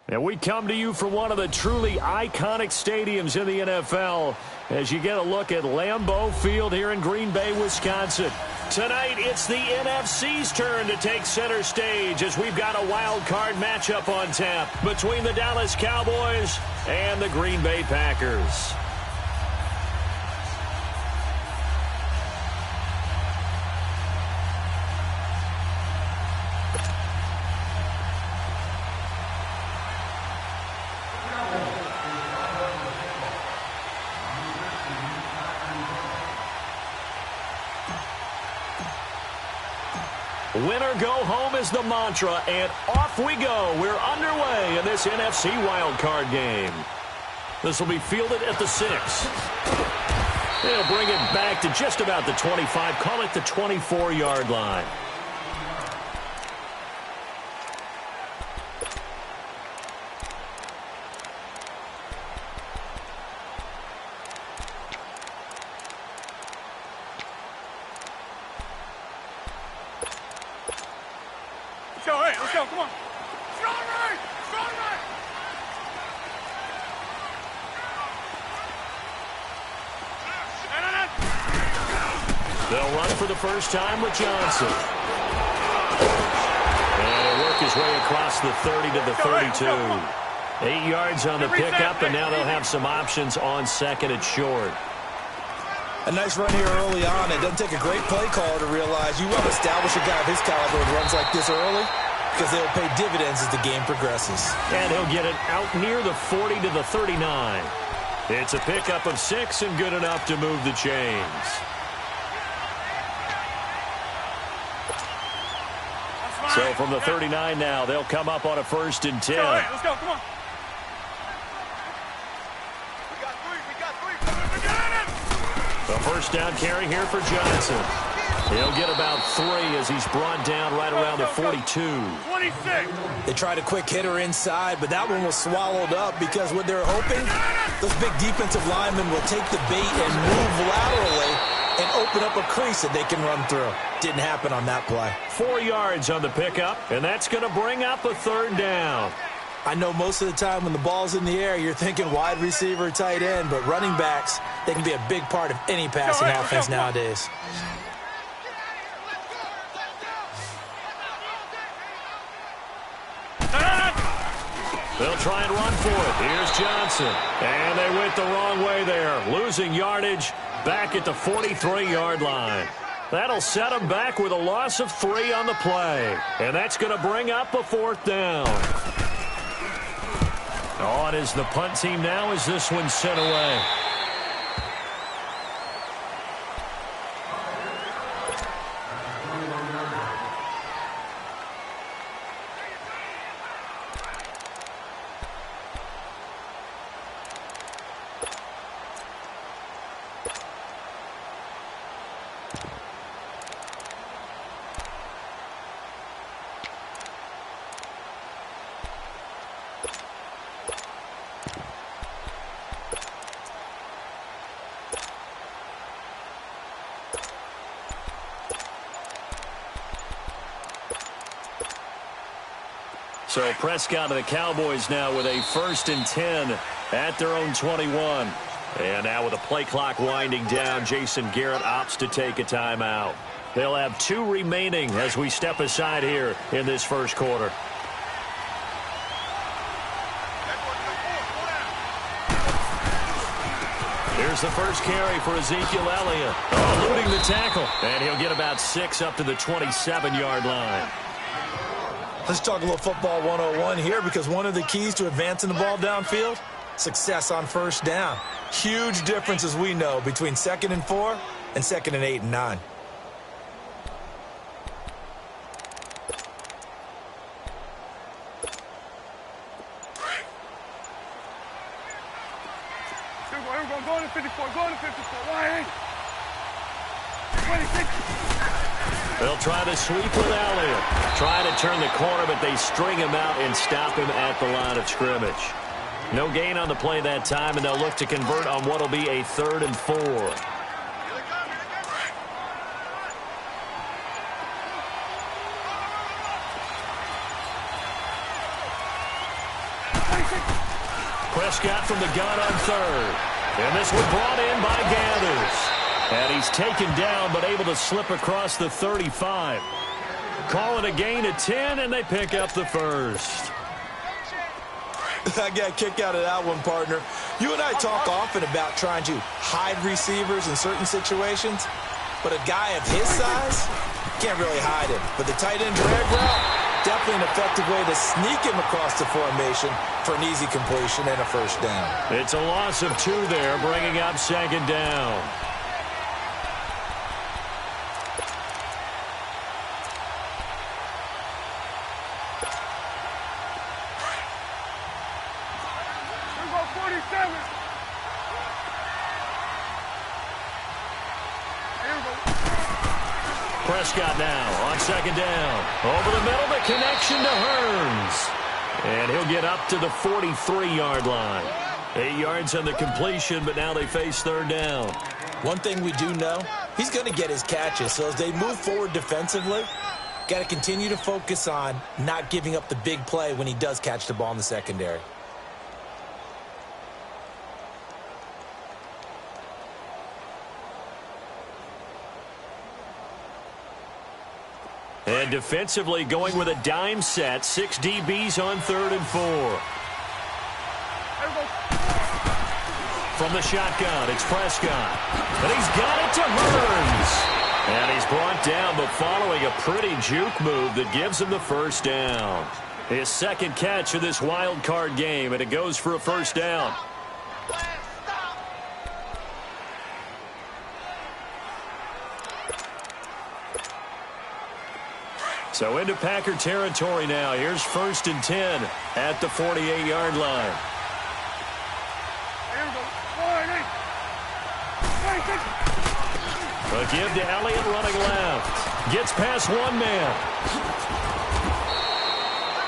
And we come to you from one of the truly iconic stadiums in the NFL as you get a look at Lambeau Field here in Green Bay, Wisconsin. Tonight, it's the NFC's turn to take center stage as we've got a wild card matchup on tap between the Dallas Cowboys and the Green Bay Packers. Winner go home is the mantra, and off we go. We're underway in this NFC wildcard game. This will be fielded at the 6. They'll bring it back to just about the 25, call it the 24-yard line. Let's go, come on. Strong right! Strong right! They'll run for the first time with Johnson. And he'll work his way across the 30 to the 32. 8 yards on the pickup, and now they'll have some options on second and short. A nice run here early on. It doesn't take a great play caller to realize you want to establish a guy of his caliber with runs like this early, because they'll pay dividends as the game progresses. And he'll get it out near the 40 to the 39. It's a pickup of 6 and good enough to move the chains. So from the 39 now, they'll come up on a 1st and 10. Let's go, come on. The first down carry here for Johnson. He'll get about 3 as he's brought down right around the 42. 26. They tried a quick hitter inside, but that one was swallowed up because what they're hoping, those big defensive linemen will take the bait and move laterally and open up a crease that they can run through. Didn't happen on that play. 4 yards on the pickup, and that's going to bring up a 3rd down. I know most of the time when the ball's in the air, you're thinking wide receiver, tight end, but running backs, they can be a big part of any passing offense nowadays. They'll try and run for it. Here's Johnson. And they went the wrong way there, losing yardage back at the 43-yard line. That'll set them back with a loss of 3 on the play. And that's going to bring up a 4th down. On is the punt team now as this one's sent away. So Prescott and the Cowboys now with a 1st and 10 at their own 21. And now with the play clock winding down, Jason Garrett opts to take a timeout. They'll have 2 remaining as we step aside here in this first quarter. Here's the first carry for Ezekiel Elliott. Eluding the tackle. And he'll get about 6 up to the 27-yard line. Let's talk a little football 101 here, because one of the keys to advancing the ball downfield, success on 1st down. Huge difference, as we know, between 2nd and 4 and 2nd and 8 and 9. Go to 54, go to 54, wide. 26. They'll try to sweep with Elliott. Try to turn the corner, but they string him out and stop him at the line of scrimmage. No gain on the play that time, and they'll look to convert on what will be a 3rd and 4. Prescott from the gun on third. And this one brought in by Gathers. And he's taken down but able to slip across the 35. Call it a gain of 10, and they pick up the first. I got a kick out of that one, partner. You and I talk often about trying to hide receivers in certain situations, but a guy of his size can't really hide him. But the tight end drag route, definitely an effective way to sneak him across the formation for an easy completion and a first down. It's a loss of 2 there, bringing up second down. Prescott now on second down. Over the middle, the connection to Hearns. And he'll get up to the 43-yard line. 8 yards on the completion, but now they face third down. One thing we do know, he's going to get his catches. So as they move forward defensively, got to continue to focus on not giving up the big play when he does catch the ball in the secondary. And defensively going with a dime set. 6 DBs on 3rd and 4. From the shotgun, it's Prescott. And he's got it to Hearns. And he's brought down, but following a pretty juke move that gives him the first down. His second catch of this wild card game, and it goes for a first down. So into Packer territory now. Here's 1st and 10 at the 48-yard line. A give to Elliott running left. Gets past one man.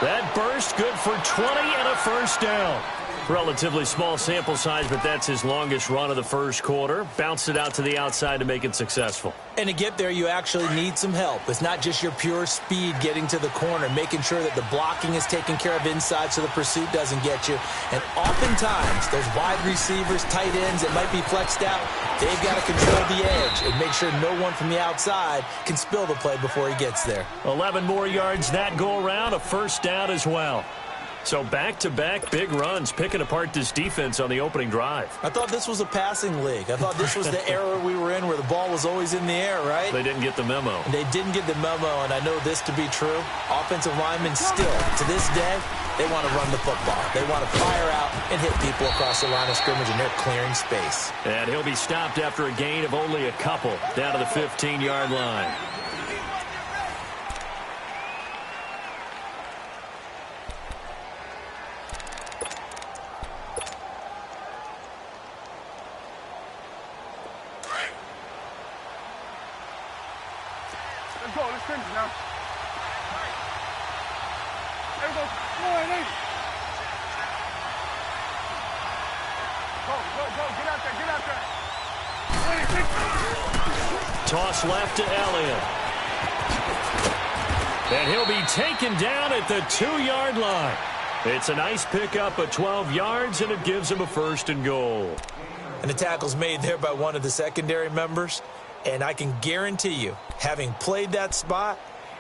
That burst good for 20 and a first down. Relatively small sample size, but that's his longest run of the first quarter. Bounced it out to the outside to make it successful. And to get there, you actually need some help. It's not just your pure speed getting to the corner, making sure that the blocking is taken care of inside so the pursuit doesn't get you. And oftentimes, those wide receivers, tight ends that might be flexed out, they've got to control the edge and make sure no one from the outside can spill the play before he gets there. 11 more yards that go around, a first down as well. So back-to-back big runs, picking apart this defense on the opening drive. I thought this was a passing league. I thought this was the era we were in where the ball was always in the air, right? They didn't get the memo. They didn't get the memo, and I know this to be true. Offensive linemen still, to this day, they want to run the football. They want to fire out and hit people across the line of scrimmage, and they're clearing space. And he'll be stopped after a gain of only a couple down to the 15-yard line. Toss left to Elliott. And he'll be taken down at the 2-yard line. It's a nice pickup of 12 yards, and it gives him a 1st and goal. And the tackle's made there by one of the secondary members. And I can guarantee you, having played that spot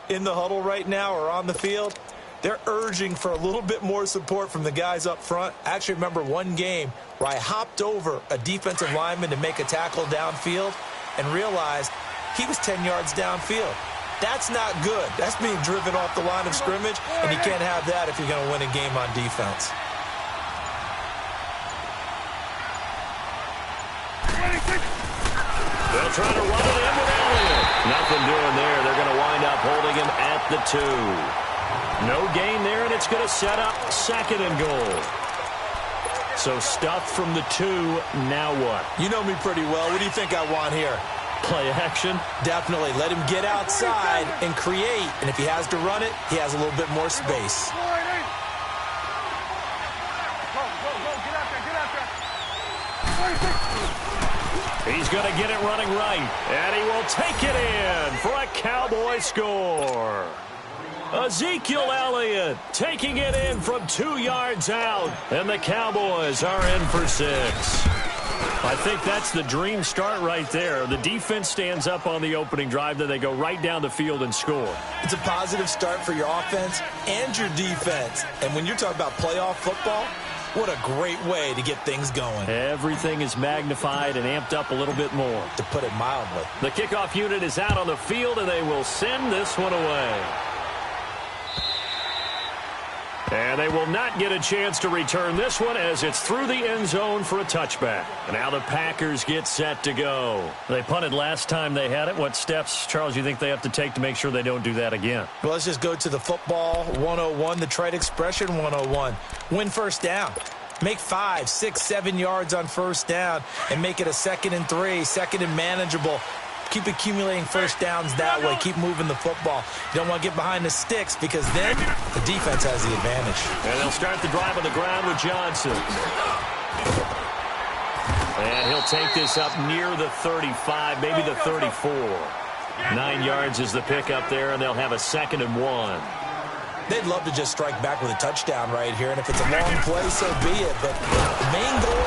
in the huddle right now or on the field, they're urging for a little bit more support from the guys up front. I actually remember one game where I hopped over a defensive lineman to make a tackle downfield and realized he was 10 yards downfield. That's not good. That's being driven off the line of scrimmage, and you can't have that if you're going to win a game on defense. They'll try to run it in with Elliott. Nothing doing there. They're going to wind up holding him at the 2. No gain there, and it's going to set up 2nd and goal. So stuffed from the 2, now what? You know me pretty well. What do you think I want here? Play action? Definitely. Let him get outside and create. And if he has to run it, he has a little bit more space. He's going to get it running right. And he will take it in for a Cowboy score. Ezekiel Elliott taking it in from 2 yards out, and the Cowboys are in for 6. I think that's the dream start right there. The defense stands up on the opening drive, then they go right down the field and score. It's a positive start for your offense and your defense. And when you're talking about playoff football, what a great way to get things going. Everything is magnified and amped up a little bit more. To put it mildly. The kickoff unit is out on the field, and they will send this one away. And they will not get a chance to return this one as it's through the end zone for a touchback. And now the Packers get set to go. They punted last time they had it. What steps, Charles, you think they have to take to make sure they don't do that again? Well, let's just go to the football 101, the trite expression 101. Win first down. Make 5, 6, 7 yards on first down and make it a 2nd and 3, 2nd and manageable. Keep accumulating first downs that way. Keep moving the football. You don't want to get behind the sticks because then the defense has the advantage. And they'll start the drive on the ground with Johnson. And he'll take this up near the 35, maybe the 34. 9 yards is the pickup there, and they'll have a 2nd and 1. They'd love to just strike back with a touchdown right here, and if it's a long play, so be it. But the main goal,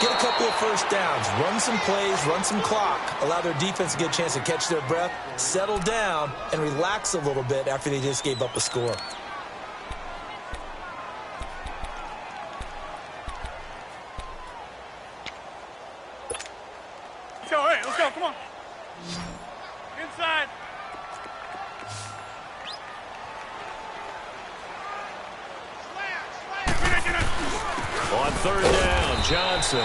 get a couple of first downs, run some plays, run some clock, allow their defense to get a chance to catch their breath, settle down, and relax a little bit after they just gave up a score. Let's go, come on. Inside. On 3rd down, Johnson.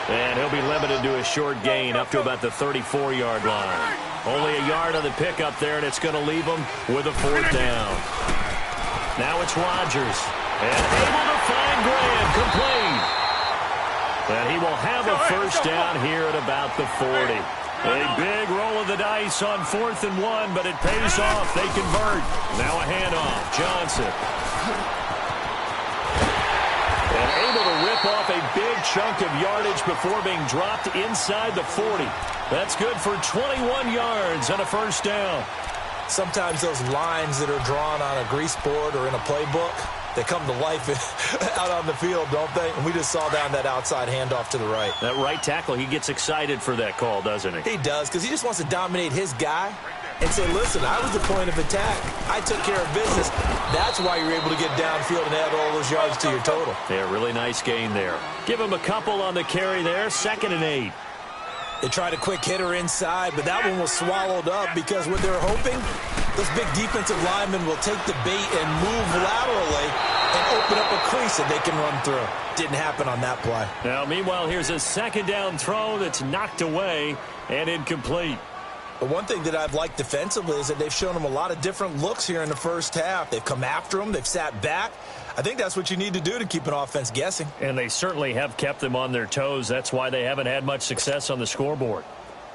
And he'll be limited to a short gain up to about the 34-yard line. Only a yard on the pickup there, and it's going to leave him with a 4th down. Now it's Rodgers. And able to find Graham, complete. And he will have a first down here at about the 40. A big roll of the dice on 4th and 1, but it pays off. They convert. Now a handoff. Johnson. And able to rip off a big chunk of yardage before being dropped inside the 40. That's good for 21 yards on a first down. Sometimes those lines that are drawn on a grease board or in a playbook, they come to life out on the field, don't they? And we just saw down that outside handoff to the right. That right tackle, he gets excited for that call, doesn't he? He does, because he just wants to dominate his guy and say, listen, I was the point of attack. I took care of business. That's why you're able to get downfield and add all those yards to your total. Yeah, really nice gain there. Give him a couple on the carry there, 2nd and 8. They tried a quick hitter inside, but that one was swallowed up because what they're hoping, those big defensive linemen will take the bait and move laterally and open up a crease that they can run through. Didn't happen on that play. Now, meanwhile, here's a 2nd down throw that's knocked away and incomplete. But one thing that I've liked defensively is that they've shown them a lot of different looks here in the first half. They've come after them. They've sat back. I think that's what you need to do to keep an offense guessing. And they certainly have kept them on their toes. That's why they haven't had much success on the scoreboard.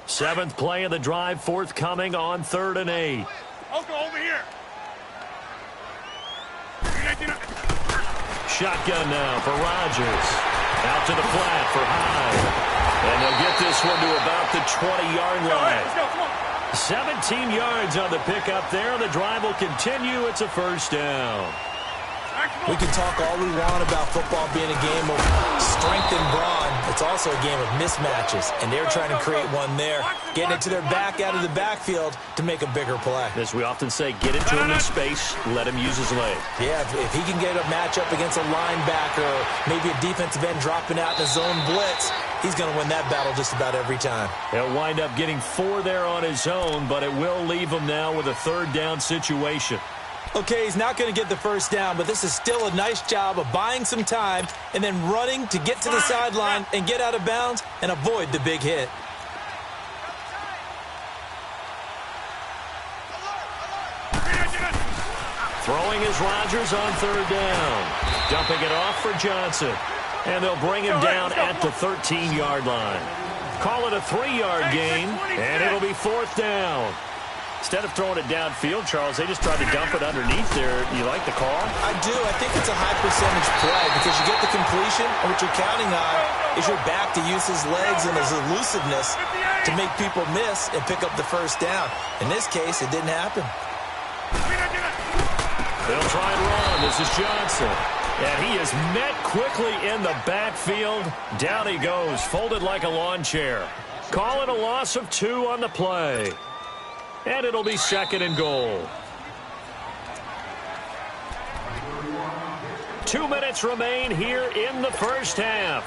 7th play of the drive, forthcoming on 3rd and 8. Uncle, over here. Shotgun now for Rodgers. Out to the flat for Hyde. And they'll get this one to about the 20-yard line. Let's go, come on. 17 yards on the pickup there. The drive will continue. It's a first down. We can talk all we want about football being a game of strength and brawn. It's also a game of mismatches, and they're trying to create one there, getting it to their back out of the backfield to make a bigger play. As we often say, get it to him in space, let him use his leg. Yeah, if he can get a matchup against a linebacker or maybe a defensive end dropping out in a zone blitz, he's going to win that battle just about every time. He'll wind up getting 4 there on his own, but it will leave him now with a 3rd down situation. Okay, he's not going to get the first down, but this is still a nice job of buying some time and then running to get to the sideline and get out of bounds and avoid the big hit. Throwing is Rodgers on 3rd down. Dumping it off for Johnson. And they'll bring him down at the 13-yard line. Call it a 3-yard gain, and it'll be 4th down. Instead of throwing it downfield, Charles, they just tried to dump it underneath there. You like the call? I do. I think it's a high percentage play because you get the completion, and what you're counting on is your back to use his legs and his elusiveness to make people miss and pick up the first down. In this case, it didn't happen. They'll try and run. This is Johnson. And he is met quickly in the backfield. Down he goes, folded like a lawn chair. Call it a loss of 2 on the play. And it'll be 2nd and goal. 2 minutes remain here in the first half.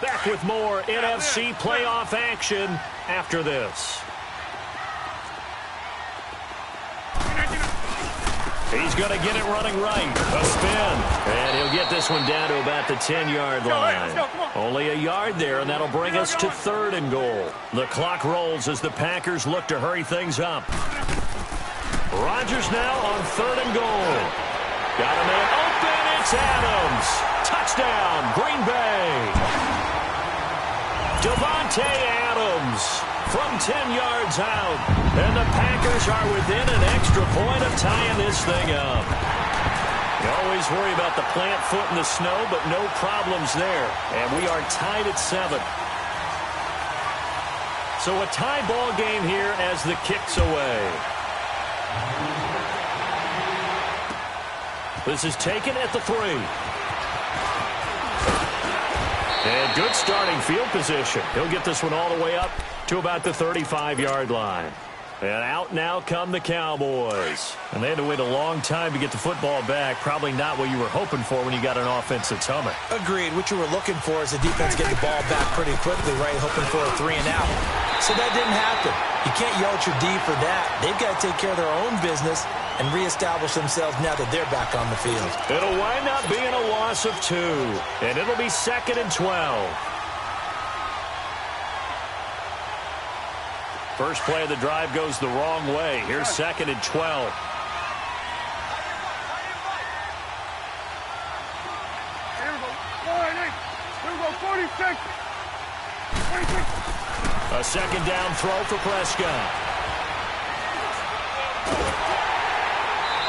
Back with more NFC playoff action after this. He's going to get it running right. A spin. And he'll get this one down to about the 10-yard line. Only a yard there, and that'll bring us to 3rd and goal. The clock rolls as the Packers look to hurry things up. Rodgers now on 3rd and goal. Got a man open. It's Adams. Touchdown, Green Bay. Devontae Adams from 10 yards out. And the Packers are within an extra point of tying this thing up. You always worry about the plant foot in the snow, but no problems there. And we are tied at 7. So a tie ball game here as the kick's away. This is taken at the 3. And good starting field position. He'll get this one all the way up to about the 35-yard line. And out now come the Cowboys. And they had to wait a long time to get the football back. Probably not what you were hoping for when you got an offense that's humming. Agreed. What you were looking for is the defense get the ball back pretty quickly, right? Hoping for a 3 and out. So that didn't happen. You can't yell at your D for that. They've got to take care of their own business and reestablish themselves now that they're back on the field. It'll wind up being a loss of 2. And it'll be 2nd and 12. First play of the drive goes the wrong way. Here's 2nd and 12. Here we go. Here we go. 46. 46. A 2nd down throw for Prescott.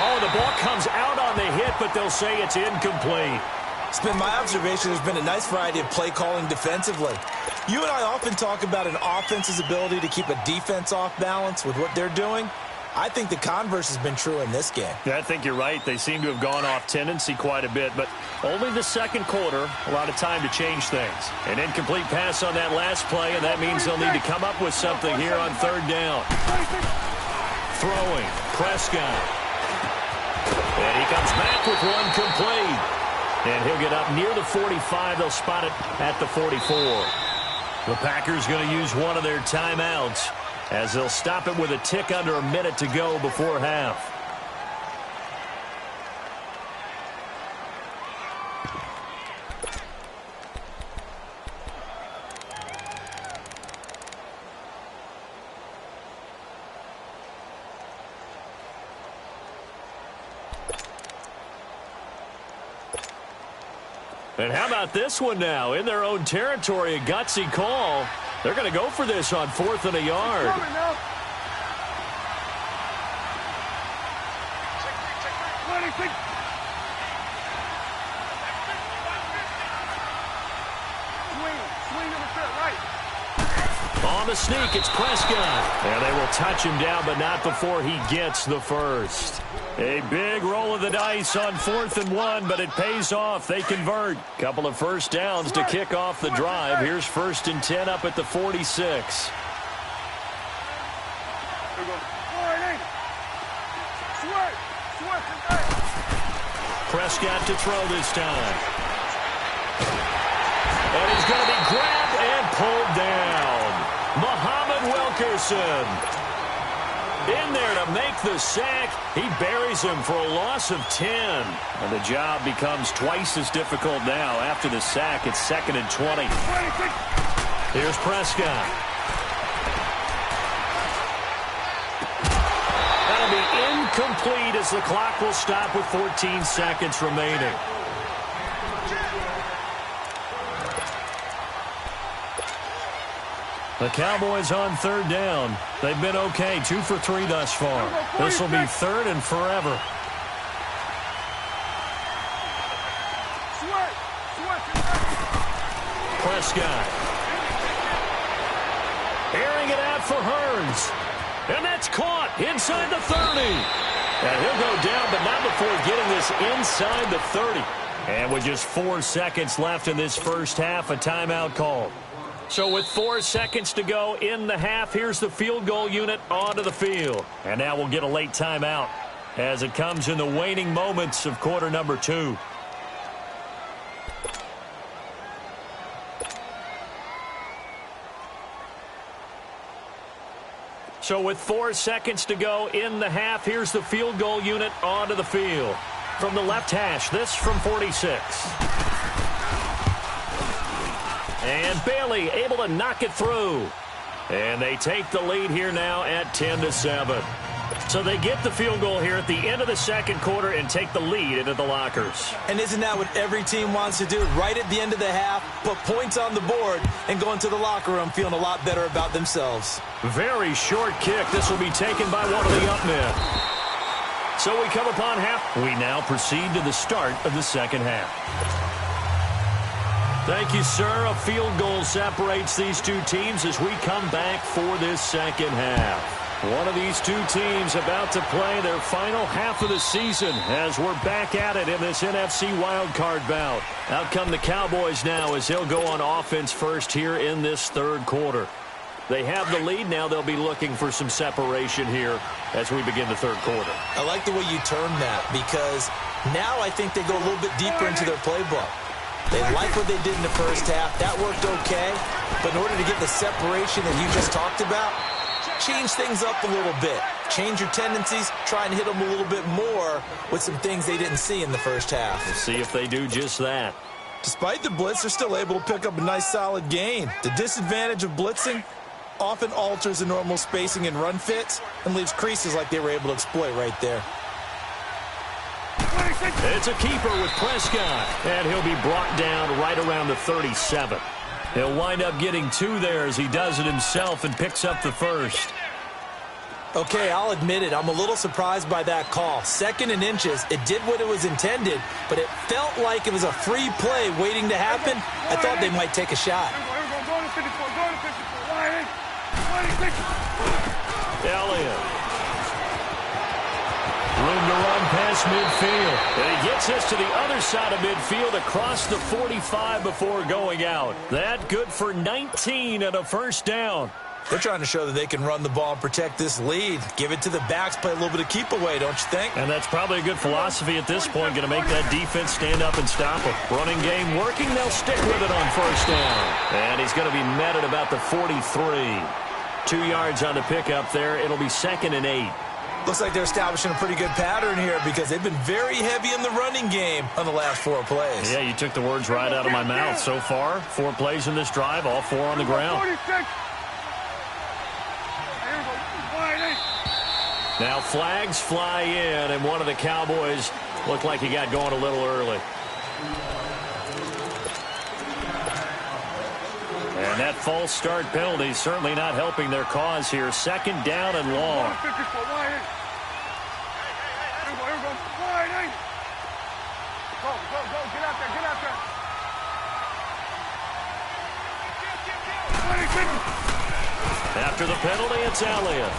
Oh, the ball comes out on the hit, but they'll say it's incomplete. It's been my observation there's been a nice variety of play calling defensively. You and I often talk about an offense's ability to keep a defense off balance with what they're doing. I think the converse has been true in this game. Yeah, I think you're right. They seem to have gone off tendency quite a bit, but only the second quarter, a lot of time to change things. An incomplete pass on that last play, and that means they'll need to come up with something here on 3rd down. Throwing, Prescott. And he comes back with one complete. And he'll get up near the 45. They'll spot it at the 44. The Packers going to use one of their timeouts as they'll stop it with a tick under a minute to go before half. And how about this one now? In their own territory, a gutsy call. They're going to go for this on 4th and a yard. On the sneak, it's Prescott. And they will touch him down, but not before he gets the first. A big roll of the dice on 4th and 1, but it pays off. They convert. Couple of first downs to kick off the drive. Here's 1st and 10 up at the 46. Prescott to throw this time. And he's going to be grabbed and pulled down. Muhammad Wilkerson in there to make the sack. He buries him for a loss of 10. And the job becomes twice as difficult now. After the sack, it's 2nd and 20. Here's Prescott. That'll be incomplete as the clock will stop with 14 seconds remaining. The Cowboys on 3rd down. They've been okay, 2 for 3 thus far. This will be 3rd and forever. Prescott. Airing it out for Hearns. And that's caught inside the 30. And he'll go down, but not before getting this inside the 30. And with just 4 seconds left in this first half, a timeout called. So with 4 seconds to go in the half, here's the field goal unit onto the field. And now we'll get a late timeout as it comes in the waning moments of quarter number 2. So with 4 seconds to go in the half, here's the field goal unit onto the field. From the left hash, this from 46. And Bailey able to knock it through. And they take the lead here now at 10-7. So they get the field goal here at the end of the second quarter and take the lead into the lockers. And isn't that what every team wants to do? Right at the end of the half, put points on the board and go into the locker room feeling a lot better about themselves. Very short kick. This will be taken by one of the up men. So we come upon half. We now proceed to the start of the second half. Thank you, sir. A field goal separates these two teams as we come back for this second half. One of these two teams about to play their final half of the season as we're back at it in this NFC Wildcard bout. Out come the Cowboys now as they'll go on offense first here in this third quarter. They have the lead. Now they'll be looking for some separation here as we begin the third quarter. I like the way you term that because now I think they go a little bit deeper into their playbook. They like what they did in the first half. That worked okay. But in order to get the separation that you just talked about, change things up a little bit. Change your tendencies. Try and hit them a little bit more with some things they didn't see in the first half. We'll see if they do just that. Despite the blitz, they're still able to pick up a nice solid gain. The disadvantage of blitzing often alters the normal spacing and run fits and leaves creases like they were able to exploit right there. It's a keeper with Prescott, and he'll be brought down right around the 37. He'll wind up getting 2 there as he does it himself and picks up the first. Okay, I'll admit it. I'm a little surprised by that call. 2nd and inches. It did what it was intended, but it felt like it was a free play waiting to happen. I thought they might take a shot. Elliott. Room to run past midfield. And he gets us to the other side of midfield across the 45 before going out. That good for 19 and a first down. They're trying to show that they can run the ball and protect this lead. Give it to the backs, play a little bit of keep away, don't you think? And that's probably a good philosophy at this point. Going to make that defense stand up and stop them. Running game working. They'll stick with it on first down. And he's going to be met at about the 43. 2 yards on the pickup there. It'll be 2nd and 8. Looks like they're establishing a pretty good pattern here because they've been very heavy in the running game on the last 4 plays. Yeah, you took the words right out of my mouth. So far, 4 plays in this drive, all 4 on the ground. Now flags fly in, and one of the Cowboys looked like he got going a little early. And that false start penalty certainly not helping their cause here. 2nd down and long. After the penalty, it's Elliott.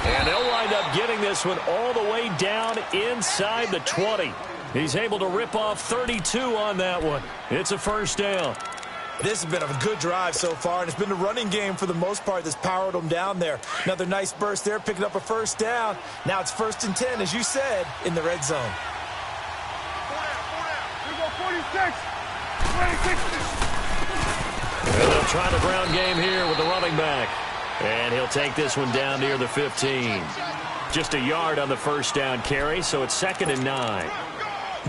And they'll wind up getting this one all the way down inside the 20. He's able to rip off 32 on that one. It's a first down. This has been a good drive so far, and it's been the running game for the most part that's powered them down there. Another nice burst there, picking up a first down. Now it's 1st and 10, as you said, in the red zone. 46. 26. And they'll try the ground game here with the running back. And he'll take this one down near the 15. Just a yard on the first down carry, so it's 2nd and 9.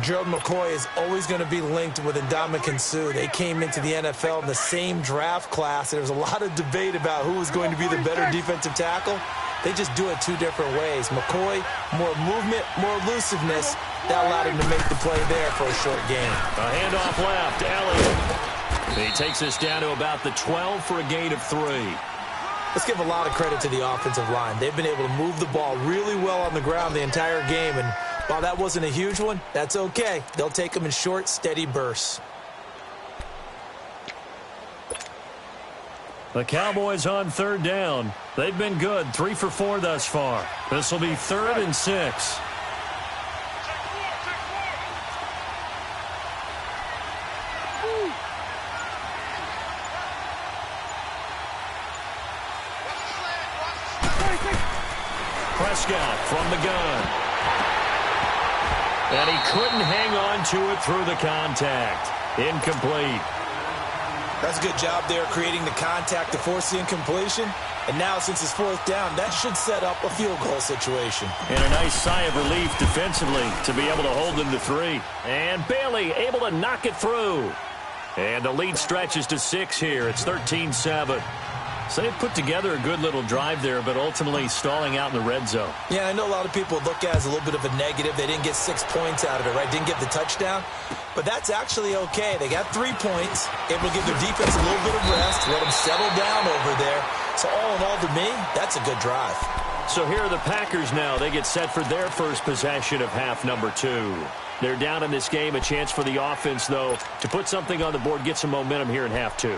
Gerald McCoy is always going to be linked with Ndamukong Suh. They came into the NFL in the same draft class. There was a lot of debate about who was going to be the better defensive tackle. They just do it 2 different ways. McCoy, more movement, more elusiveness. That allowed him to make the play there for a short gain. A handoff left, Elliott. He takes us down to about the 12 for a gain of 3. Let's give a lot of credit to the offensive line. They've been able to move the ball really well on the ground the entire game, and while that wasn't a huge one, that's okay. They'll take them in short, steady bursts. The Cowboys on third down. They've been good, 3 for 4 thus far. This will be 3rd and 6. Prescott from the gun. And he couldn't hang on to it through the contact. Incomplete. That's a good job there creating the contact to force the incompletion. And now since it's 4th down, that should set up a field goal situation. And a nice sigh of relief defensively to be able to hold them to 3. And Bailey able to knock it through. And the lead stretches to 6 here. It's 13-7. So they put together a good little drive there, but ultimately stalling out in the red zone. Yeah, I know a lot of people look at it as a little bit of a negative. They didn't get 6 points out of it, right? Didn't get the touchdown. But that's actually okay. They got 3 points, able to give their defense a little bit of rest, let them settle down over there. So all in all, to me, that's a good drive. So here are the Packers now. They get set for their first possession of half number 2. They're down in this game. A chance for the offense, though, to put something on the board, get some momentum here in half 2.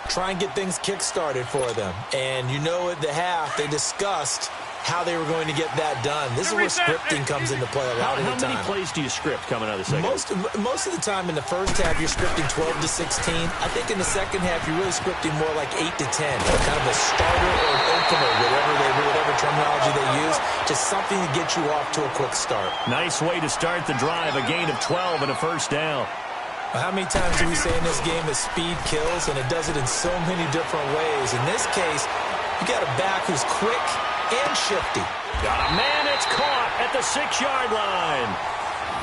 Try and get things kick-started for them. And you know at the half, they discussed how they were going to get that done. This is where scripting comes into play a lot of the time. How many plays do you script coming out of the second? Most of the time in the first half, you're scripting 12 to 16. I think in the second half, you're really scripting more like 8 to 10. Kind of a starter or an opener, whatever terminology they use. Just something to get you off to a quick start. Nice way to start the drive. A gain of 12 and a first down. How many times do we say in this game that speed kills, and it does it in so many different ways? In this case, you got a back who's quick and shifty. Got a man, it's caught at the 6-yard line.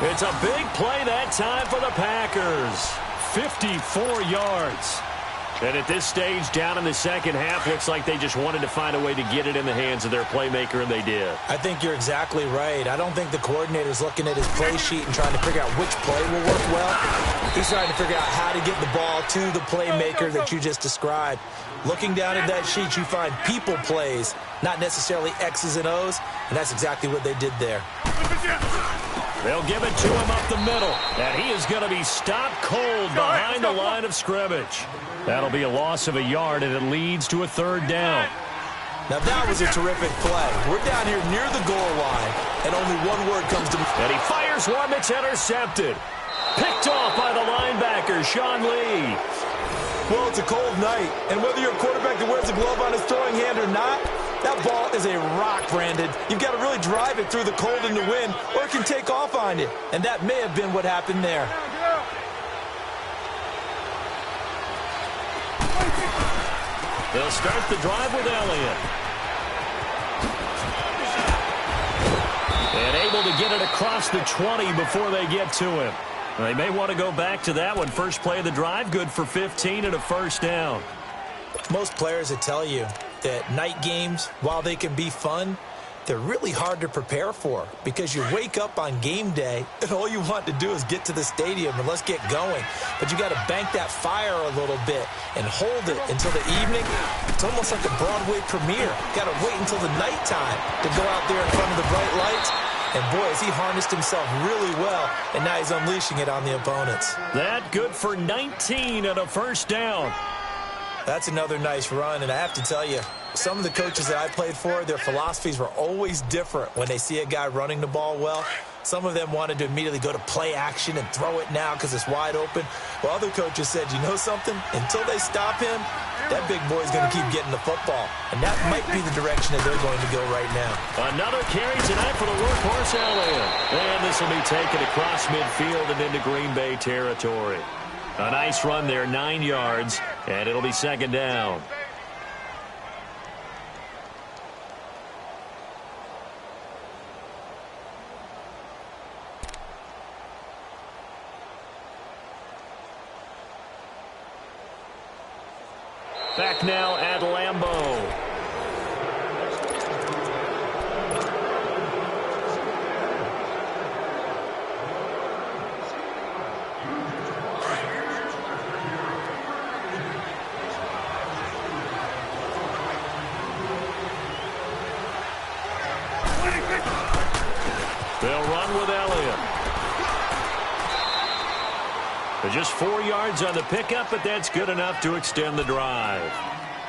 It's a big play that time for the Packers. 54 yards. And at this stage, down in the second half, looks like they just wanted to find a way to get it in the hands of their playmaker, and they did. I think you're exactly right. I don't think the coordinator's looking at his play sheet and trying to figure out which play will work well. He's trying to figure out how to get the ball to the playmaker that you just described. Looking down at that sheet, you find people plays, not necessarily X's and O's, and that's exactly what they did there. They'll give it to him up the middle, and he is going to be stopped cold behind the line of scrimmage. That'll be a loss of a yard, and it leads to a 3rd down. Now that was a terrific play. We're down here near the goal line, and only one word comes to me. And he fires one that's intercepted. Picked off by the linebacker, Sean Lee. Well, it's a cold night, and whether you're a quarterback that wears a glove on his throwing hand or not, that ball is a rock, Brandon. You've got to really drive it through the cold and the wind, or it can take off on you. And that may have been what happened there. They'll start the drive with Elliott. And able to get it across the 20 before they get to him. They may want to go back to that one. First play of the drive, good for 15 and a first down. Most players will tell you that night games, while they can be fun, they're really hard to prepare for because you wake up on game day and all you want to do is get to the stadium and let's get going. But you got to bank that fire a little bit and hold it until the evening. It's almost like a Broadway premiere. Got to wait until the nighttime to go out there in front of the bright lights. And boy, has he harnessed himself really well, and now he's unleashing it on the opponents. That good for 19 and a first down. That's another nice run, and I have to tell you, some of the coaches that I played for, their philosophies were always different when they see a guy running the ball well. Some of them wanted to immediately go to play action and throw it now because it's wide open. While other coaches said, you know something? Until they stop him, that big boy's going to keep getting the football. And that might be the direction that they're going to go right now. Another carry tonight for the workhorse Elliott. And this will be taken across midfield and into Green Bay territory. A nice run there, 9 yards, and it'll be 2nd down. Back now at Lambeau. They'll run with Elliott. Just 4 yards on the pickup, but that's good enough to extend the drive.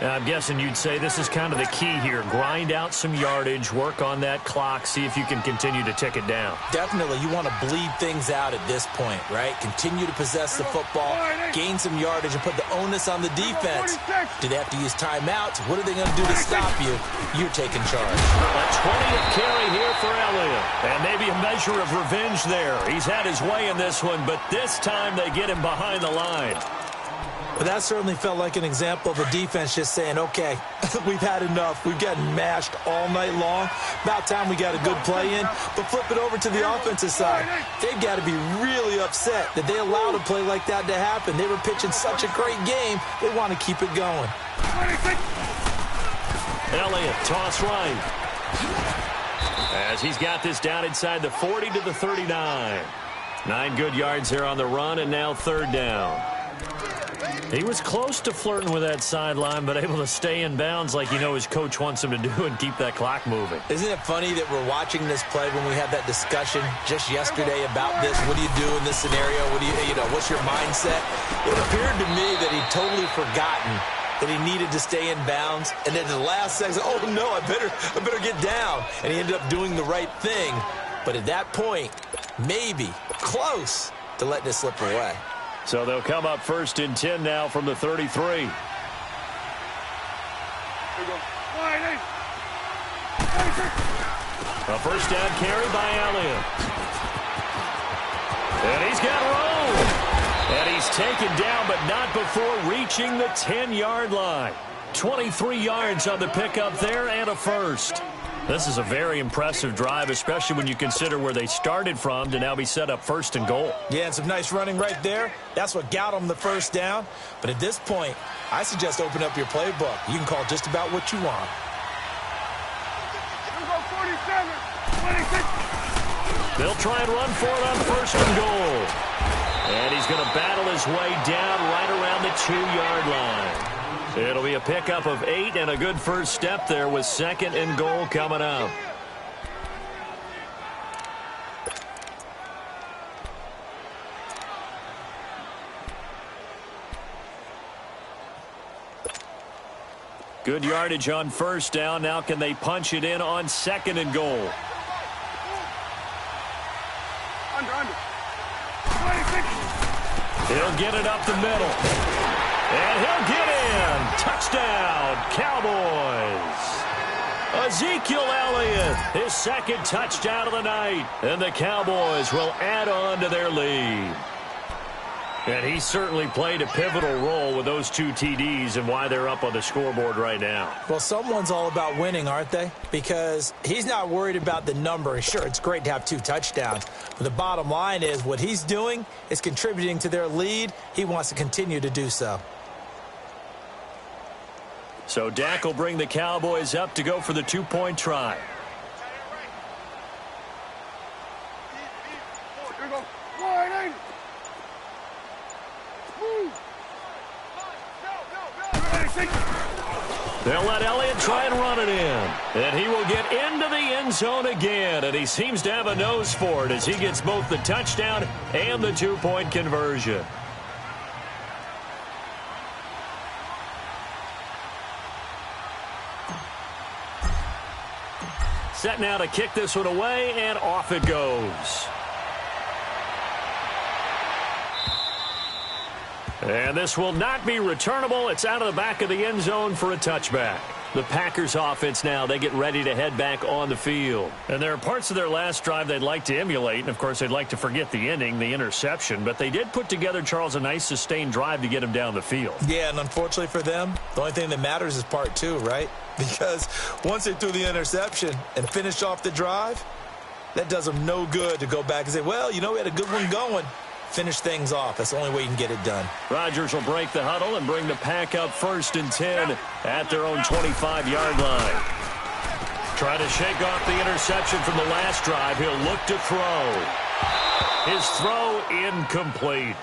I'm guessing you'd say this is kind of the key here. Grind out some yardage, work on that clock, see if you can continue to tick it down. Definitely, you want to bleed things out at this point, right? Continue to possess the football, gain some yardage, and put the onus on the defense. Do they have to use timeouts? What are they going to do to stop you? You're taking charge. A 20th carry here for Elliott. And maybe a measure of revenge there. He's had his way in this one, but this time they get him behind the line. But that certainly felt like an example of a defense just saying, okay, we've had enough. We've gotten mashed all night long. About time we got a good play in. But flip it over to the offensive side. They've got to be really upset that they allowed a play like that to happen. They were pitching such a great game. They want to keep it going. Elliott, toss right. As he's got this down inside the 40 to the 39. 9 good yards there on the run, and now 3rd down. He was close to flirting with that sideline, but able to stay in bounds like you know his coach wants him to do and keep that clock moving. Isn't it funny that we're watching this play when we had that discussion just yesterday about this? What do you do in this scenario? What do you know, what's your mindset? It appeared to me that he'd totally forgotten that he needed to stay in bounds, and then the last second, oh no, I better get down. And he ended up doing the right thing. But at that point, maybe close to letting it slip away. So they'll come up 1st and 10 now from the 33. A 1st down carry by Elliott. And he's got room. And he's taken down, but not before reaching the 10-yard line. 23 yards on the pickup there and a first. This is a very impressive drive, especially when you consider where they started from to now be set up 1st and goal. Yeah, and some nice running right there. That's what got them the 1st down. But at this point, I suggest open up your playbook. You can call just about what you want. They'll try and run for it on 1st and goal. And he's going to battle his way down right around the 2-yard line. It'll be a pickup of 8 and a good first step there with 2nd and goal coming up. Good yardage on 1st down. Now can they punch it in on 2nd and goal? Under. He'll get it up the middle. And he'll get in. Touchdown, Cowboys. Ezekiel Elliott, his 2nd touchdown of the night. And the Cowboys will add on to their lead. And he certainly played a pivotal role with those 2 TDs and why they're up on the scoreboard right now. Well, someone's all about winning, aren't they? Because he's not worried about the number. Sure, it's great to have 2 touchdowns. But the bottom line is what he's doing is contributing to their lead. He wants to continue to do so. So Dak will bring the Cowboys up to go for the 2-point try. They'll let Elliott try and run it in. And he will get into the end zone again. And he seems to have a nose for it as he gets both the touchdown and the 2-point conversion. Set now to kick this one away, and off it goes. And this will not be returnable. It's out of the back of the end zone for a touchback. The Packers offense now, they get ready to head back on the field. And there are parts of their last drive they'd like to emulate. And, of course, they'd like to forget the ending, the interception. But they did put together, Charles, a nice sustained drive to get him down the field. Yeah, and unfortunately for them, the only thing that matters is part 2, right? Because once they threw the interception and finished off the drive, that does them no good to go back and say, well, you know, we had a good one going. Finish things off. That's the only way you can get it done. Rodgers will break the huddle and bring the Pack up 1st and 10 at their own 25-yard line. Try to shake off the interception from the last drive. He'll look to throw. His throw incomplete.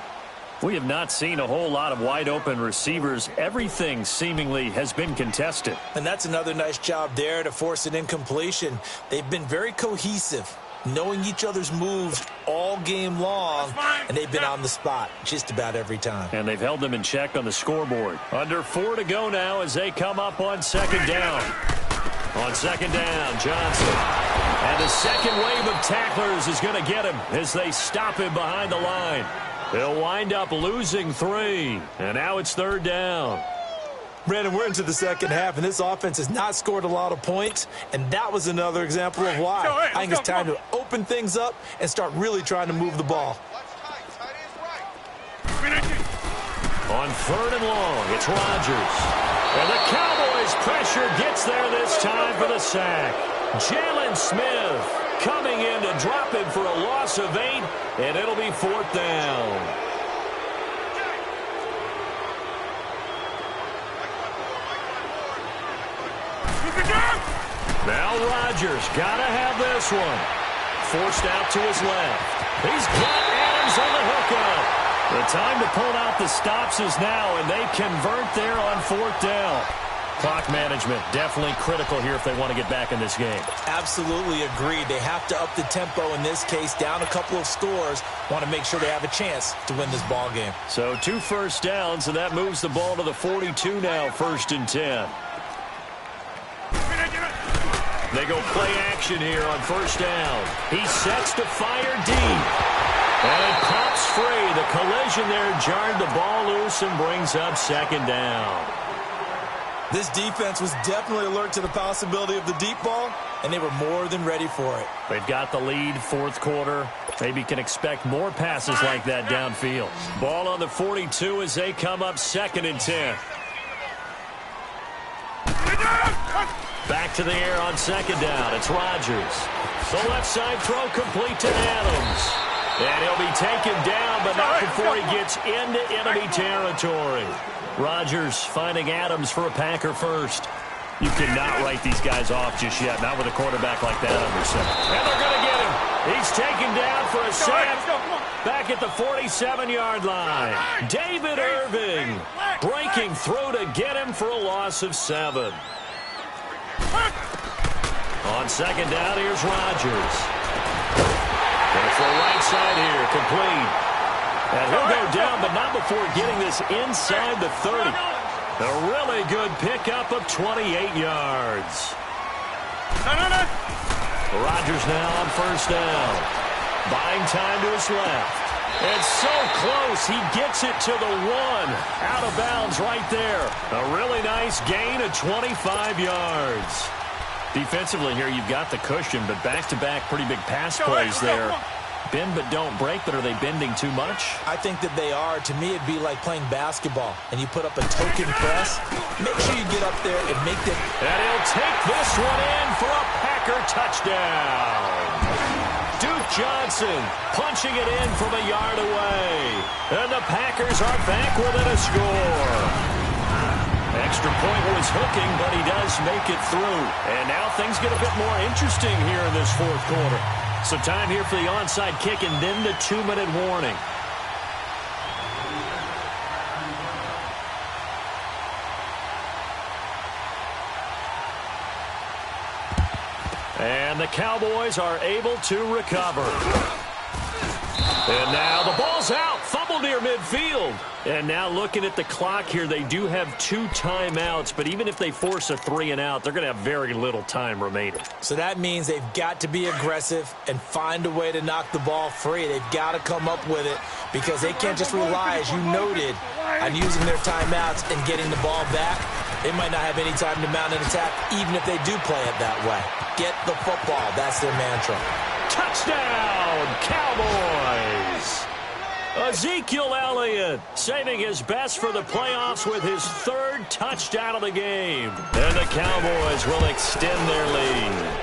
We have not seen a whole lot of wide-open receivers. Everything seemingly has been contested. And that's another nice job there to force an incompletion. They've been very cohesive knowing each other's moves all game long, and they've been on the spot just about every time. And they've held them in check on the scoreboard. Under 4 to go now as they come up on second down. On second down, Johnson. And the second wave of tacklers is going to get him as they stop him behind the line. They'll wind up losing 3. And now it's third down. Brandon, we're into the second half, and this offense has not scored a lot of points, and that was another example of why. I think it's time to open things up and start really trying to move the ball. On third and long, it's Rodgers. And the Cowboys' pressure gets there this time for the sack. Jalen Smith coming in to drop him for a loss of 8, and it'll be fourth down. Now Rodgers got to have this one. Forced out to his left. He's got Adams on the hookup. The time to pull out the stops is now, and they convert there on fourth down. Clock management definitely critical here if they want to get back in this game. Absolutely agreed. They have to up the tempo in this case, down a couple of scores. Want to make sure they have a chance to win this ball game. So 2 first downs, and that moves the ball to the 42 now, 1st and 10. They go play action here on first down. He sets to fire deep. And it pops free. The collision there jarred the ball loose and brings up second down. This defense was definitely alert to the possibility of the deep ball, and they were more than ready for it. They've got the lead, fourth quarter. Maybe can expect more passes like that downfield. Ball on the 42 as they come up 2nd and 10. Back to the air on second down. It's Rodgers. The left side throw complete to Adams. And he'll be taken down, but not before he gets into enemy territory. Rodgers finding Adams for a Packer first. You cannot write these guys off just yet, not with a quarterback like that under center. And they're going to get him. He's taken down for a sack back at the 47-yard line. David Irving breaking through to get him for a loss of 7. On second down, here's Rodgers. Going for a right side here, complete. And he'll go down, but not before getting this inside the 30. A really good pickup of 28 yards. Rodgers now on first down. Buying time to his left. It's so close, he gets it to the 1. Out of bounds right there. A really nice gain of 25 yards. Defensively here, you've got the cushion, but back-to-back pretty big pass plays there. Bend but don't break, but are they bending too much? I think that they are. To me, it'd be like playing basketball, and you put up a token press. Make sure you get up there and make them. And he'll take this one in for a Packer touchdown. Duke Johnson punching it in from a yard away. And the Packers are back within a score. Extra point was hooking, but he does make it through. And now things get a bit more interesting here in this fourth quarter. So time here for the onside kick and then the 2-minute warning. And the Cowboys are able to recover. And now the ball's out. Fumble near midfield. And now looking at the clock here, they do have 2 timeouts. But even if they force a 3-and-out, they're going to have very little time remaining. So that means they've got to be aggressive and find a way to knock the ball free. They've got to come up with it because they can't just rely, as you noted, on using their timeouts and getting the ball back. They might not have any time to mount an attack, even if they do play it that way. Get the football. That's their mantra. Touchdown, Cowboys! Ezekiel Elliott saving his best for the playoffs with his 3rd touchdown of the game. And the Cowboys will extend their lead.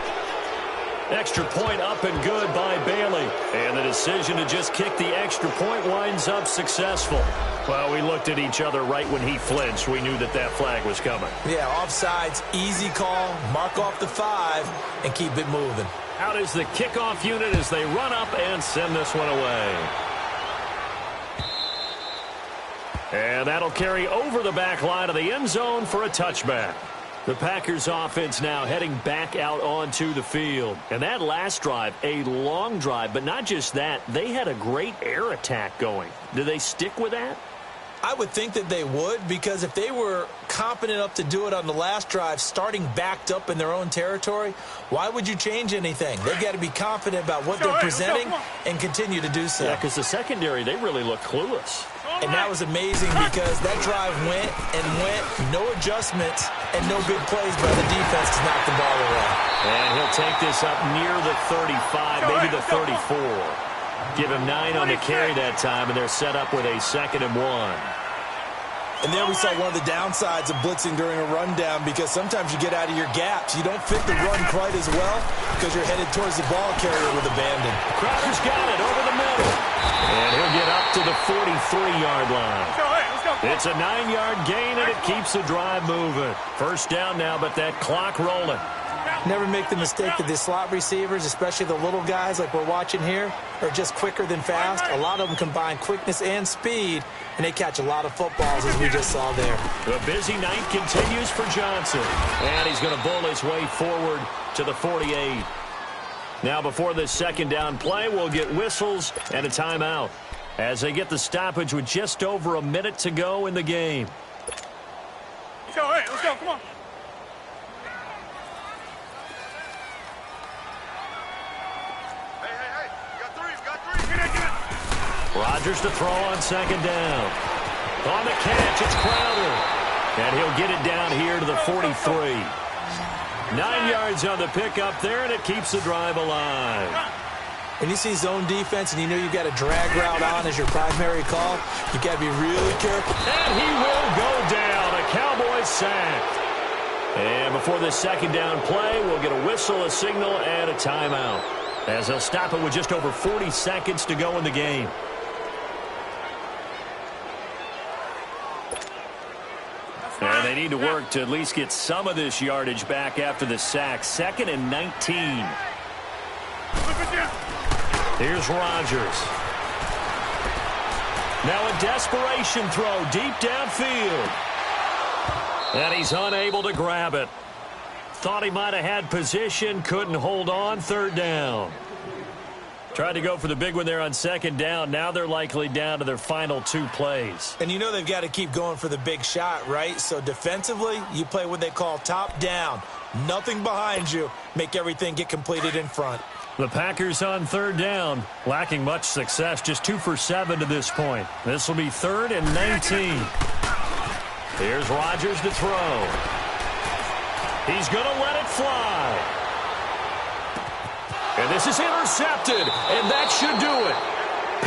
Extra point up and good by Bailey. And the decision to just kick the extra point winds up successful. Well, we looked at each other right when he flinched. We knew that flag was coming. Yeah, offsides, easy call, mark off the 5, and keep it moving. Out is the kickoff unit as they run up and send this one away. And that'll carry over the back line of the end zone for a touchback. The Packers offense now heading back out onto the field. And that last drive, a long drive, but not just that, they had a great air attack going. Do they stick with that? I would think that they would, because if they were competent enough to do it on the last drive, starting backed up in their own territory, why would you change anything? They've got to be confident about what they're presenting and continue to do so. Yeah, because the secondary, they really look clueless. And that was amazing because that drive went and went, no adjustments, and no big plays by the defense to knock the ball away. And he'll take this up near the 35, maybe the 34. Give him 9 on the carry that time, and they're set up with a 2nd and 1. And there we saw one of the downsides of blitzing during a rundown, because sometimes you get out of your gaps. You don't fit the run quite as well because you're headed towards the ball carrier with abandon. Crowder's got it over the middle. And he'll get up to the 43-yard line. It's a 9-yard gain, and it keeps the drive moving. First down now, but that clock rolling. Never make the mistake that the slot receivers, especially the little guys like we're watching here, are just quicker than fast. A lot of them combine quickness and speed, and they catch a lot of footballs, as we just saw there. The busy night continues for Johnson, and he's going to bull his way forward to the 48. Now, before this second down play, we'll get whistles and a timeout as they get the stoppage with just over a minute to go in the game. Let's go, hey, let's go, come on. Rodgers to throw on second down. On the catch, it's Crowder. And he'll get it down here to the 43. 9 yards on the pickup there, and it keeps the drive alive. When you see zone defense and you know you've got a drag route on as your primary call, you've got to be really careful. And he will go down. A Cowboys sack. And before this second down play, we'll get a whistle, a signal, and a timeout, as they'll stop it with just over 40 seconds to go in the game. And they need to work to at least get some of this yardage back after the sack. 2nd and 19. Here's Rodgers. Now a desperation throw deep downfield. And he's unable to grab it. Thought he might have had position, couldn't hold on. 3rd down. Tried to go for the big one there on second down. Now they're likely down to their final 2 plays. And you know they've got to keep going for the big shot, right? So defensively, you play what they call top down. Nothing behind you. Make everything get completed in front. The Packers on 3rd down, lacking much success, just 2 for 7 to this point. This will be 3rd and 19. Here's Rodgers to throw. He's going to let it fly. And this is intercepted, and that should do it.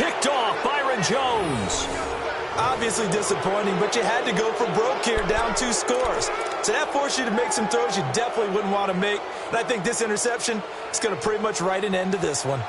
Picked off Byron Jones. Obviously disappointing, but you had to go for broke here, down 2 scores. So that forced you to make some throws you definitely wouldn't want to make. And I think this interception is going to pretty much write an end to this one.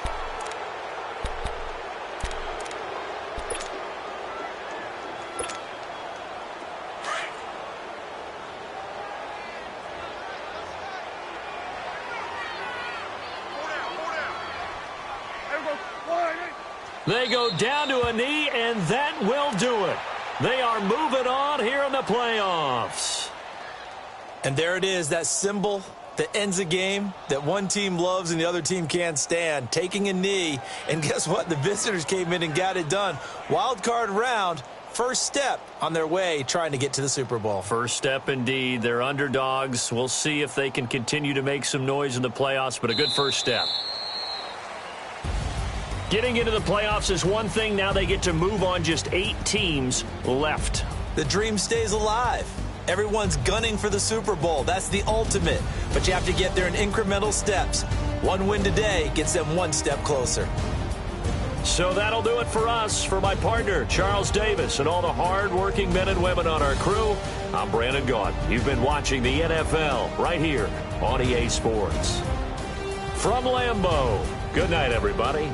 They go down to a knee, and that will do it. They are moving on here in the playoffs. And there it is, that symbol that ends a game that one team loves and the other team can't stand, taking a knee. And guess what? The visitors came in and got it done. Wild card round, first step on their way trying to get to the Super Bowl. First step indeed. They're underdogs. We'll see if they can continue to make some noise in the playoffs, but a good first step. Getting into the playoffs is one thing. Now they get to move on. Just 8 teams left. The dream stays alive. Everyone's gunning for the Super Bowl. That's the ultimate. But you have to get there in incremental steps. One win today gets them 1 step closer. So that'll do it for us. For my partner, Charles Davis, and all the hard-working men and women on our crew, I'm Brandon Gaudin. You've been watching the NFL right here on EA Sports. From Lambeau, good night, everybody.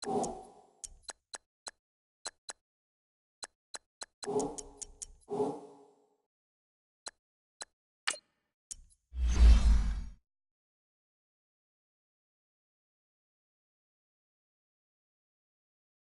You